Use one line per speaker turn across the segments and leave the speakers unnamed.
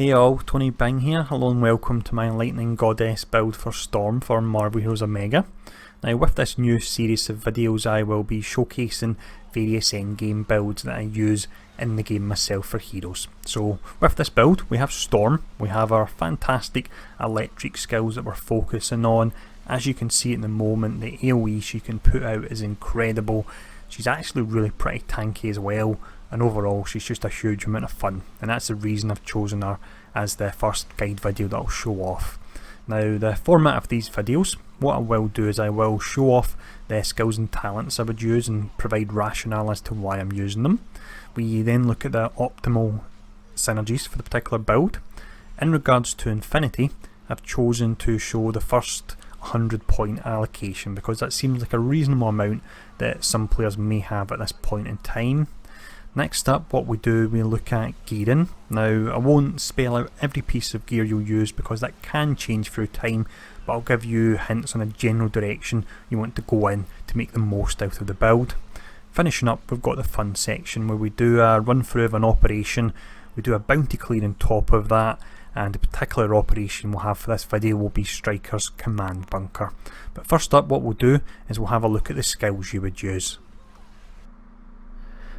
Hey all, Tony Bing here. Hello and welcome to my Lightning Goddess build for Storm for Marvel Heroes Omega. Now with this new series of videos I will be showcasing various endgame builds that I use in the game myself for heroes. So with this build we have Storm, we have our fantastic electric skills that we're focusing on. As you can see at the moment, the AoE she can put out is incredible. She's actually really pretty tanky as well, and overall she's just a huge amount of fun, and that's the reason I've chosen her as the first guide video that I'll show off. Now the format of these videos, what I will do is I will show off the skills and talents I would use and provide rationale as to why I'm using them. We then look at the optimal synergies for the particular build. In regards to Infinity, I've chosen to show the first 100 point allocation because that seems like a reasonable amount that some players may have at this point in time. Next up, what we do, we look at gearing. Now I won't spell out every piece of gear you'll use because that can change through time, but I'll give you hints on a general direction you want to go in to make the most out of the build. Finishing up, we've got the fun section where we do a run through of an operation, we do a bounty clear on top of that, and the particular operation we'll have for this video will be Striker's Command Bunker. But first up, what we'll do is we'll have a look at the skills you would use.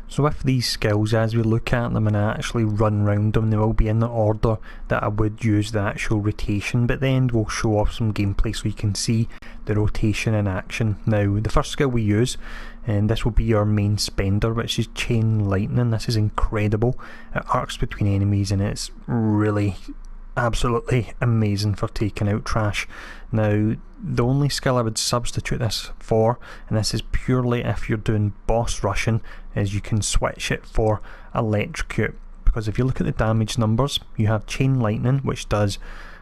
So with these skills, as we look at them and I actually run round them, they will be in the order that I would use the actual rotation, but then we'll show off some gameplay so you can see the rotation in action. Now the first skill we use, and this will be our main spender, which is Chain Lightning. This is incredible. It arcs between enemies and it's really absolutely amazing for taking out trash. Now the only skill I would substitute this for, and this is purely if you're doing boss rushing, is you can switch it for Electrocute, because if you look at the damage numbers, you have Chain Lightning which does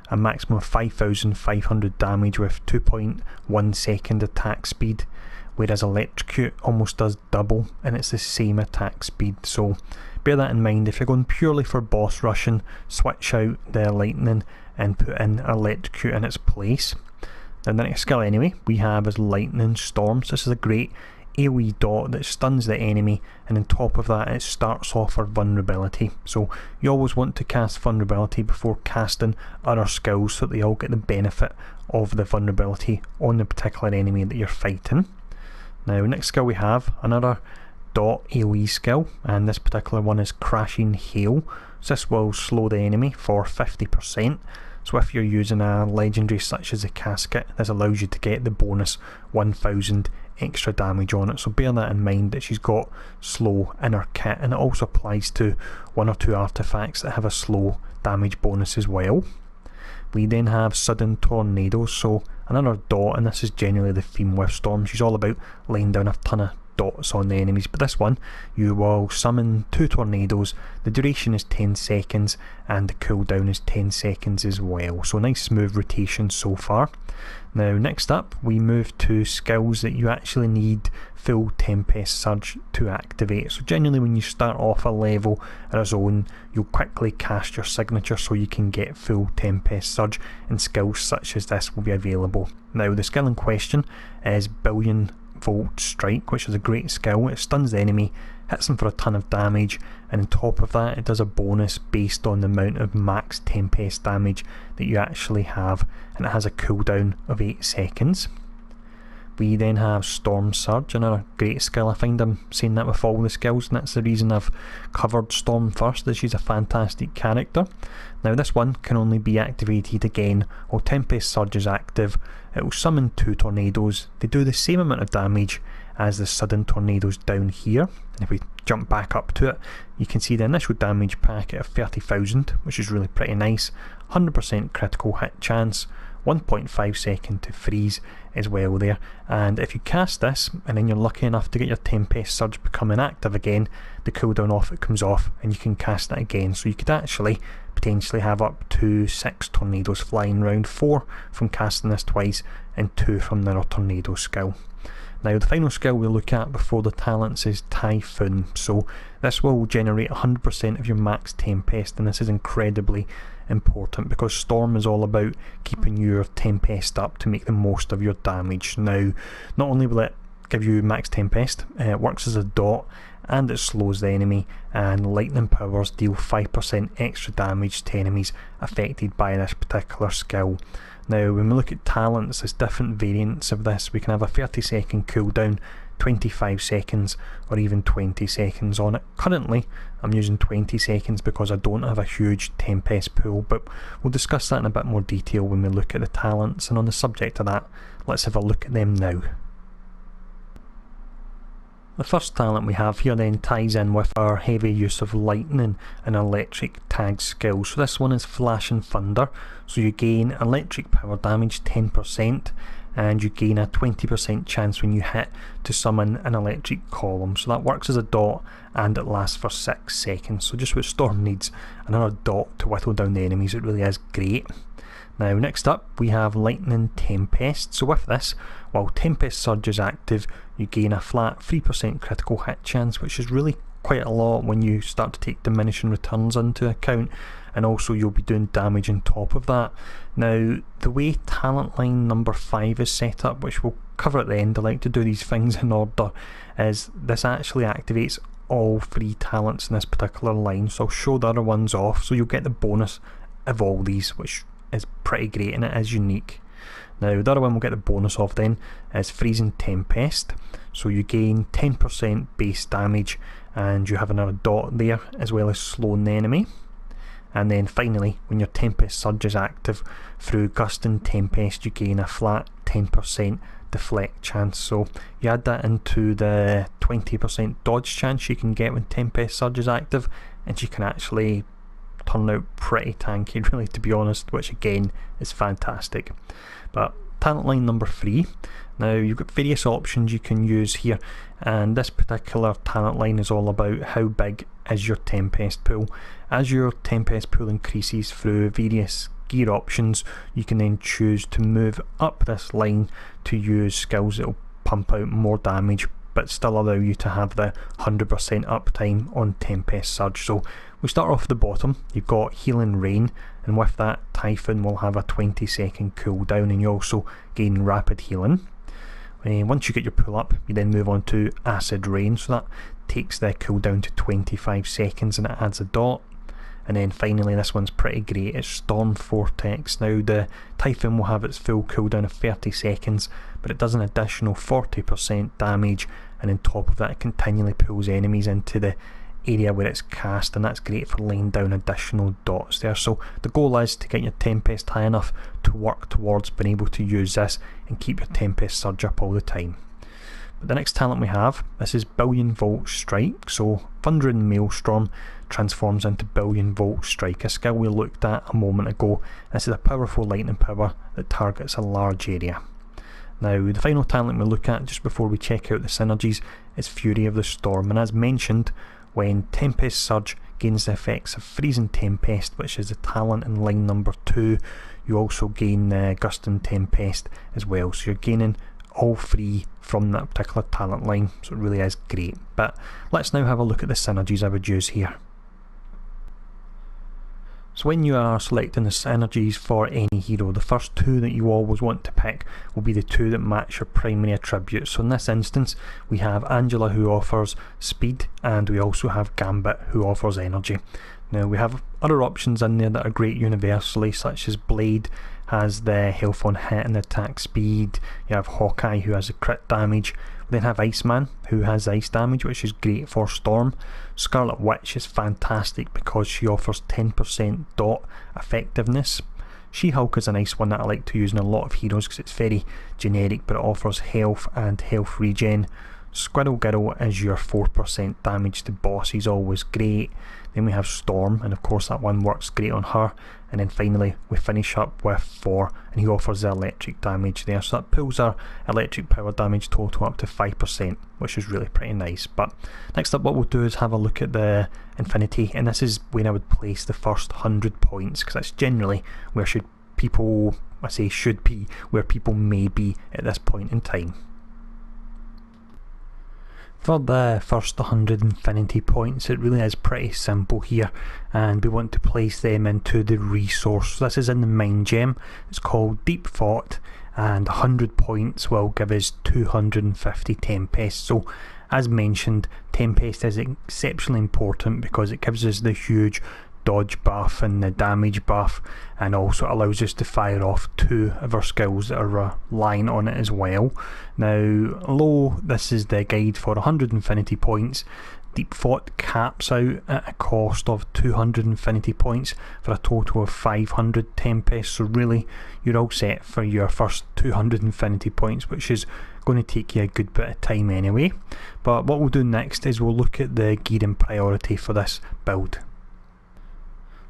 a maximum of 5,500 damage with 2.1 second attack speed, whereas Electrocute almost does double and it's the same attack speed. So bear that in mind. If you're going purely for boss rushing, switch out the lightning and put in Electrocute in its place. Now the next skill anyway we have is Lightning Storm. So this is a great AoE dot that stuns the enemy, and on top of that it starts off our vulnerability. So you always want to cast vulnerability before casting other skills so that they all get the benefit of the vulnerability on the particular enemy that you're fighting. Now next skill we have another dot AoE skill, and this particular one is Crashing Hail. So this will slow the enemy for 50%. So if you're using a legendary such as a casket, this allows you to get the bonus 1000 extra damage on it. So bear that in mind that she's got slow in her kit, and it also applies to one or two artifacts that have a slow damage bonus as well. We then have Sudden Tornadoes, so another dot, and this is generally the theme with Storm. She's all about laying down a ton of dots on the enemies, but this one you will summon 2 tornadoes. The duration is 10 seconds and the cooldown is 10 seconds as well, so nice smooth rotation so far. Now next up we move to skills that you actually need full Tempest Surge to activate. So generally when you start off a level or a zone, you'll quickly cast your signature so you can get full Tempest Surge, and skills such as this will be available. Now the skill in question is Billion Volt Strike, which is a great skill. It stuns the enemy, hits them for a ton of damage, and on top of that it does a bonus based on the amount of max Tempest damage that you actually have, and it has a cooldown of 8 seconds. We then have Storm Surge, another great skill. I find I'm saying that with all the skills, and that's the reason I've covered Storm first, as she's a fantastic character. Now this one can only be activated again while Tempest Surge is active. It will summon 2 tornadoes. They do the same amount of damage as the Sudden Tornadoes down here, and if we jump back up to it you can see the initial damage packet of 30,000, which is really pretty nice. 100% critical hit chance, 1.5 second to freeze as well there, and if you cast this and then you're lucky enough to get your Tempest Surge becoming active again, the cooldown off it comes off and you can cast that again. So you could actually potentially have up to 6 tornadoes flying around, 4 from casting this twice and 2 from the tornado skill. Now the final skill we'll look at before the talents is Typhoon. So this will generate 100% of your max Tempest, and this is incredibly important because Storm is all about keeping your Tempest up to make the most of your damage. Now not only will it give you max Tempest, it works as a dot, and it slows the enemy, and lightning powers deal 5% extra damage to enemies affected by this particular skill. Now when we look at talents, there's different variants of this. We can have a 30-second cooldown, 25 seconds, or even 20 seconds on it. Currently I'm using 20 seconds because I don't have a huge Tempest pool, but we'll discuss that in a bit more detail when we look at the talents. And on the subject of that, let's have a look at them now. The first talent we have here then ties in with our heavy use of lightning and electric tag skills. So this one is Flash and Thunder. So you gain electric power damage 10%, and you gain a 20% chance when you hit to summon an electric column. So that works as a dot and it lasts for 6 seconds. So just what Storm needs, another dot to whittle down the enemies. It really is great. Now next up we have Lightning Tempest. So with this, while Tempest Surge is active, you gain a flat 3% critical hit chance, which is really quite a lot when you start to take diminishing returns into account, and also you'll be doing damage on top of that. Now the way talent line number 5 is set up, which we'll cover at the end, I like to do these things in order, is this actually activates all 3 talents in this particular line. So I'll show the other ones off, so you'll get the bonus of all these, which is pretty great and it is unique. Now the other one we'll get the bonus of then is Freezing Tempest. So you gain 10% base damage and you have another dot there, as well as slowing the enemy. And then finally, when your Tempest Surge is active, through Gust and Tempest you gain a flat 10% deflect chance. So you add that into the 20% dodge chance you can get when Tempest Surge is active, and she can actually turn out pretty tanky, really, to be honest, which again is fantastic. But talent line number 3, now you've got various options you can use here, and this particular talent line is all about how big is your Tempest pool. As your Tempest pool increases through various gear options, you can then choose to move up this line to use skills that will pump out more damage but still allow you to have the 100% uptime on Tempest Surge. So we start off at the bottom, you've got Healing Rain, and with that Typhoon will have a 20-second cooldown, and you also gain rapid healing. Once you get your pull up, you then move on to Acid Rain, so that takes the cooldown to 25 seconds and it adds a dot. And then finally, this one's pretty great, it's Storm Vortex. Now the Typhoon will have its full cooldown of 30 seconds, but it does an additional 40% damage, and on top of that it continually pulls enemies into the area where it's cast, and that's great for laying down additional dots there. So the goal is to get your Tempest high enough to work towards being able to use this and keep your Tempest Surge up all the time. But the next talent we have, this is Billion Volt Strike. So Thundering Maelstrom transforms into Billion Volt Strike, a skill we looked at a moment ago. This is a powerful lightning power that targets a large area. Now the final talent we look at just before we check out the synergies is Fury of the Storm, and as mentioned, when Tempest Surge gains the effects of Freezing Tempest, which is the talent in line number 2, you also gain Gust and Tempest as well, so you're gaining all 3 from that particular talent line, so it really is great. But let's now have a look at the synergies I would use here. So when you are selecting the synergies for any hero, the first 2 that you always want to pick will be the 2 that match your primary attributes. So in this instance we have Angela, who offers speed, and we also have Gambit, who offers energy. Now we have other options in there that are great universally, such as Blade has the health on hit and attack speed, you have Hawkeye who has the crit damage, we then have Iceman who has ice damage, which is great for Storm. Scarlet Witch is fantastic because she offers 10% dot effectiveness. She-Hulk is a nice one that I like to use in a lot of heroes because it's very generic, but it offers health and health regen. Squirrel Girl is your 4% damage to bosses, always great. Then we have Storm, and of course that one works great on her. And then finally we finish up with Thor, and he offers the electric damage there, so that pulls our electric power damage total up to 5%, which is really pretty nice. But next up what we'll do is have a look at the Infinity, and this is where I would place the first 100 points, because that's generally where should be where people may be at this point in time. For the first 100 Infinity points, it really is pretty simple here, and we want to place them into the resource. So this is in the Mind Gem, it's called Deep Thought, and 100 points will give us 250 Tempest. So as mentioned, Tempest is exceptionally important because it gives us the huge dodge buff and the damage buff, and also allows us to fire off 2 of our skills that are relying on it as well. Now, although this is the guide for 100 infinity points, Deep Thought caps out at a cost of 200 infinity points for a total of 500 Tempest, so really you're all set for your first 200 infinity points, which is going to take you a good bit of time anyway. But what we'll do next is we'll look at the gearing priority for this build.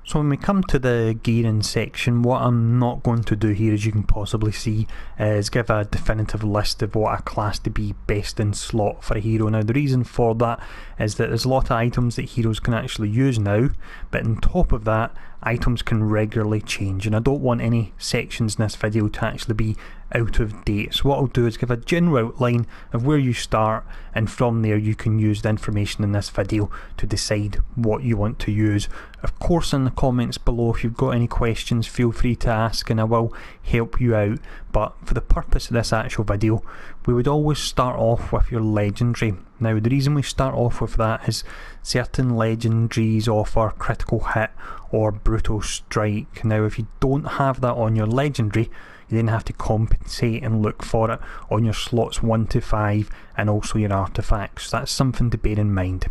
So when we come to the gearing section, what I'm not going to do here, as you can possibly see, is give a definitive list of what I class to be best in slot for a hero. Now the reason for that is that there's a lot of items that heroes can actually use now, but on top of that, items can regularly change, and I don't want any sections in this video to actually be out of date. So what I'll do is give a general outline of where you start, and from there you can use the information in this video to decide what you want to use. Of course, in the comments below, if you've got any questions, feel free to ask and I will help you out. But for the purpose of this actual video, we would always start off with your legendary. Now the reason we start off with that is certain legendaries offer critical hit or brutal strike. Now if you don't have that on your legendary, you then have to compensate and look for it on your slots 1 to 5 and also your artifacts. That's something to bear in mind.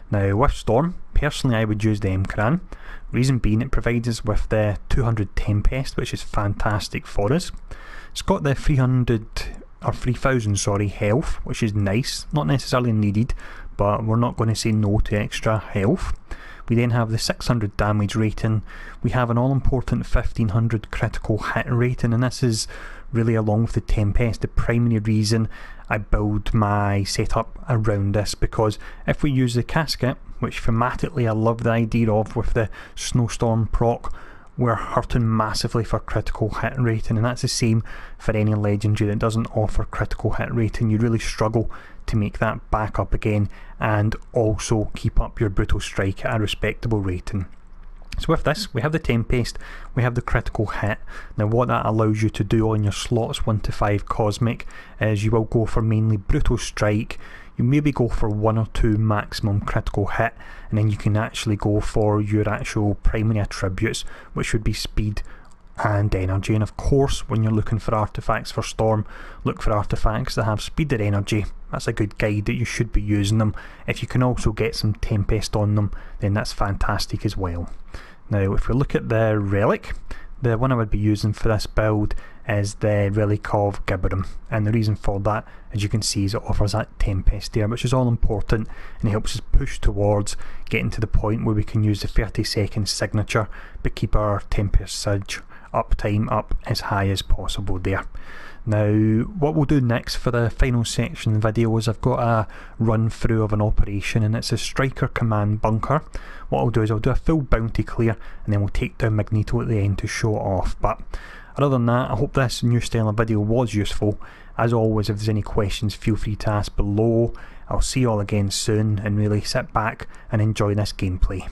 Now with Storm, personally I would use the Emkran. Reason being, it provides us with the 200 Tempest, which is fantastic for us. It's got the 3,000 health, which is nice, not necessarily needed, but we're not going to say no to extra health. We then have the 600 damage rating, we have an all important 1500 critical hit rating, and this is really, along with the Tempest, the primary reason I build my setup around this, because if we use the casket, which thematically I love the idea of with the snowstorm proc, we're hurting massively for critical hit rating, and that's the same for any legendary that doesn't offer critical hit rating. You really struggle to make that back up again and also keep up your brutal strike at a respectable rating. So with this, we have the Tempest, we have the critical hit. Now what that allows you to do on your slots 1 to 5 cosmic is you will go for mainly brutal strike, you maybe go for 1 or 2 maximum critical hit, and then you can actually go for your actual primary attributes, which would be speed and energy. And of course, when you're looking for artifacts for Storm, look for artifacts that have speed or energy. That's a good guide that you should be using them. If you can also get some Tempest on them, then that's fantastic as well. Now if we look at the relic, the one I would be using for this build is the Relic of Gibberum, and the reason for that, as you can see, is it offers that Tempest there, which is all important, and it helps us push towards getting to the point where we can use the 30-second signature but keep our Tempest Siege uptime up as high as possible there. Now what we'll do next for the final section of the video is I've got a run through of an operation, and it's a Striker Command Bunker. What I'll do is I'll do a full bounty clear and then we'll take down Magneto at the end to show it off. But other than that, I hope this new style of video was useful. As always, if there's any questions, feel free to ask below. I'll see you all again soon, and really sit back and enjoy this gameplay.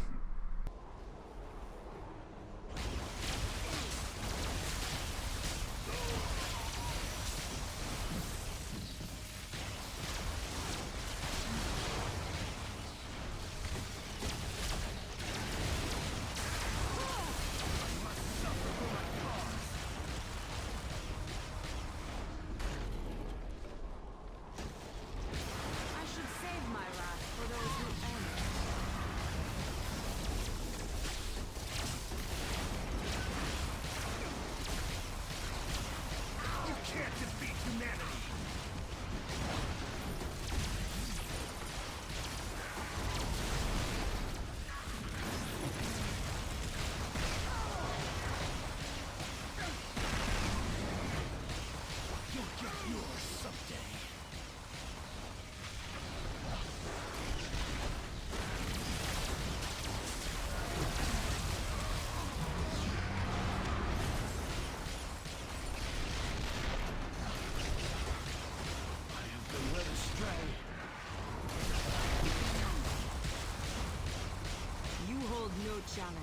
Challenge.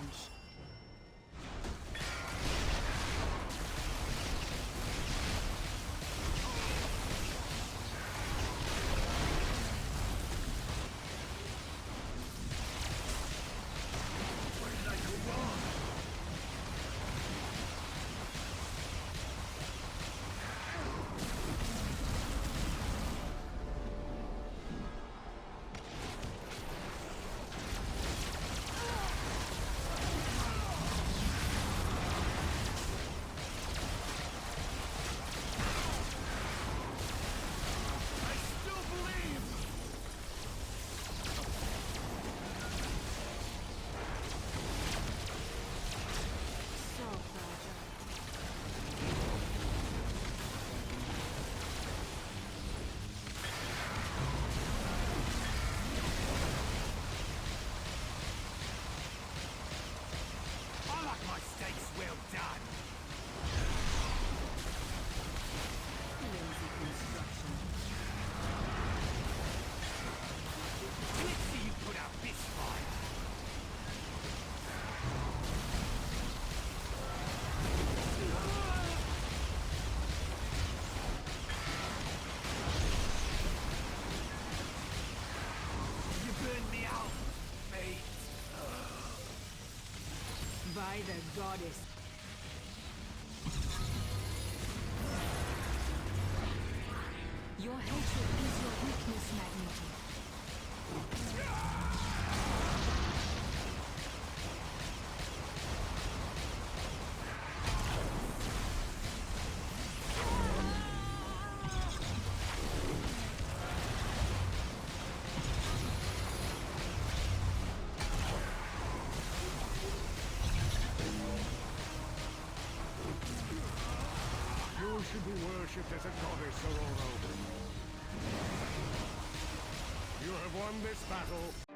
goddess. Your hatred is your weakness, Magnetic.
You should be worshipped as a goddess, Aurora. You have won this battle.